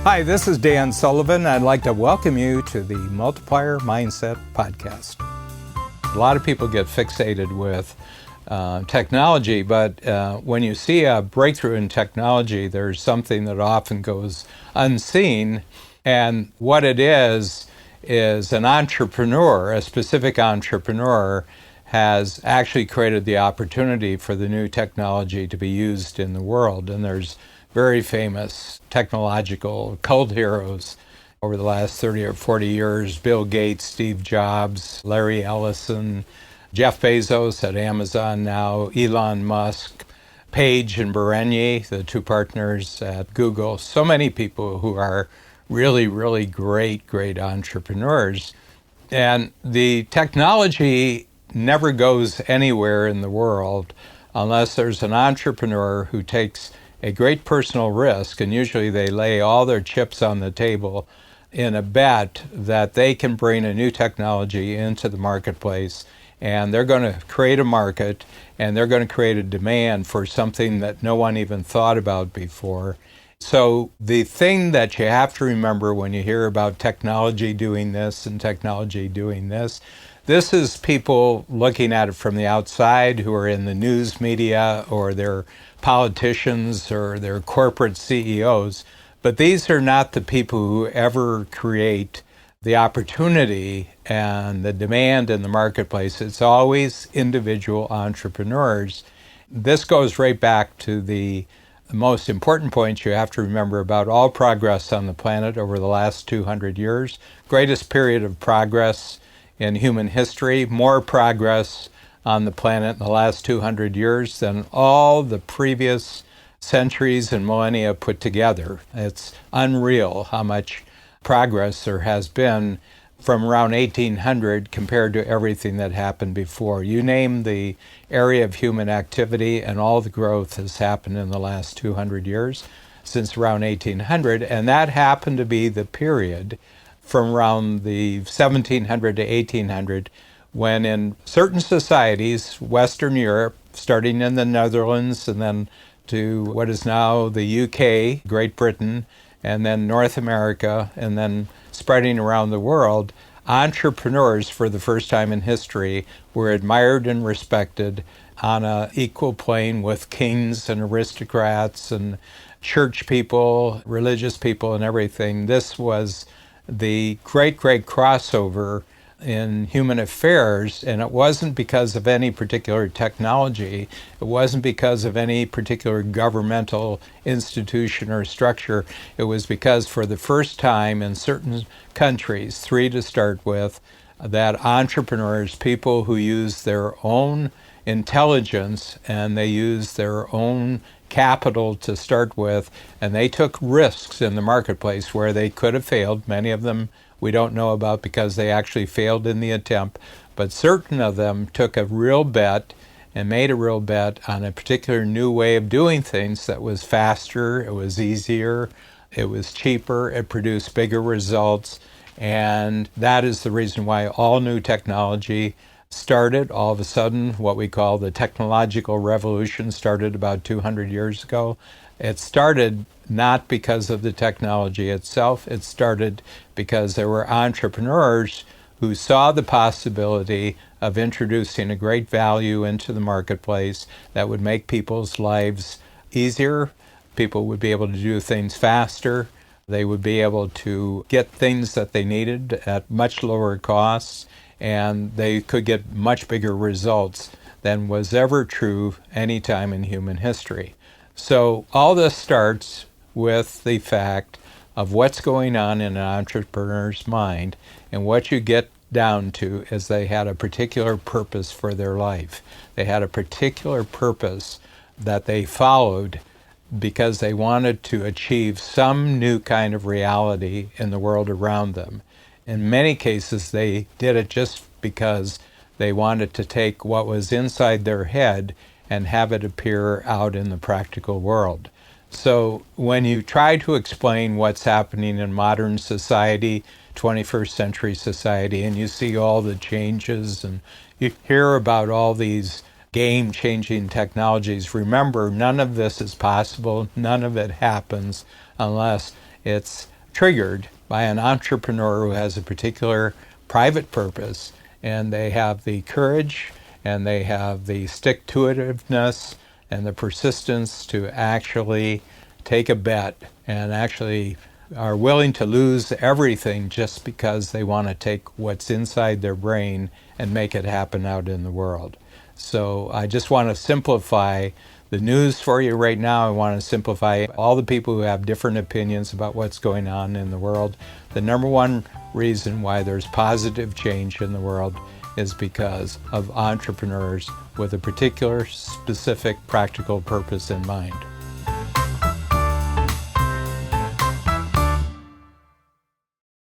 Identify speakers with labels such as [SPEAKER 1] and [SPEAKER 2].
[SPEAKER 1] Hi, this is Dan Sullivan. I'd like to welcome you to the Multiplier Mindset Podcast. A lot of people get fixated with technology, but when you see a breakthrough in technology, there's something that often goes unseen. And what it is an entrepreneur, a specific entrepreneur, has actually created the opportunity for the new technology to be used in the world. And there's very famous technological cult heroes over the last 30 or 40 years: Bill Gates, Steve Jobs, Larry Ellison, Jeff Bezos at Amazon now, Elon Musk, Page and Berenier, the two partners at Google. So many people who are really, really great entrepreneurs. And the technology never goes anywhere in the world unless there's an entrepreneur who takes a great personal risk, and usually they lay all their chips on the table in a bet that they can bring a new technology into the marketplace, and they're going to create a market, and they're going to create a demand for something that no one even thought about before. So the thing that you have to remember when you hear about technology doing this and technology doing this is people looking at it from the outside who are in the news media, or they're politicians, or they're corporate CEOs. But these are not the people who ever create the opportunity and the demand in the marketplace. It's always individual entrepreneurs. This goes right back to the most important point you have to remember about all progress on the planet over the last 200 years. Greatest period of progress in human history, more progress on the planet in the last 200 years than all the previous centuries and millennia put together. It's unreal how much progress there has been from around 1800 compared to everything that happened before. You name the area of human activity, and all the growth has happened in the last 200 years since around 1800, and that happened to be the period from around the 1700 to 1800 when in certain societies, Western Europe, starting in the Netherlands and then to what is now the UK, Great Britain, and then North America, and then spreading around the world, entrepreneurs for the first time in history were admired and respected on an equal plane with kings and aristocrats and church people, religious people, and everything. This was the great crossover in human affairs, and it wasn't because of any particular technology. It wasn't because of any particular governmental institution or structure. It was because for the first time in certain countries, 3 to start with, that entrepreneurs, people who use their own intelligence and they use their own capital to start with, and they took risks in the marketplace where they could have failed. Many of them we don't know about because they actually failed in the attempt, but certain of them took a real bet and made a real bet on a particular new way of doing things that was faster, it was easier, it was cheaper, it produced bigger results, and that is the reason why all new technology started. All of a sudden, what we call the technological revolution started about 200 years ago. It started not because of the technology itself. It started because there were entrepreneurs who saw the possibility of introducing a great value into the marketplace that would make people's lives easier. People would be able to do things faster. They would be able to get things that they needed at much lower costs, and they could get much bigger results than was ever true any time in human history. So all this starts with the fact of what's going on in an entrepreneur's mind, and what you get down to is they had a particular purpose for their life. They had a particular purpose that they followed because they wanted to achieve some new kind of reality in the world around them. In many cases, they did it just because they wanted to take what was inside their head and have it appear out in the practical world. So when you try to explain what's happening in modern society, 21st century society, and you see all the changes and you hear about all these game-changing technologies, remember, none of this is possible, none of it happens unless it's triggered by an entrepreneur who has a particular private purpose, and they have the courage and they have the stick-to-itiveness and the persistence to actually take a bet and actually are willing to lose everything just because they want to take what's inside their brain and make it happen out in the world. So I just want to simplify the news for you right now. I want to simplify all the people who have different opinions about what's going on in the world. The number one reason why there's positive change in the world is because of entrepreneurs with a particular, specific, practical purpose in mind.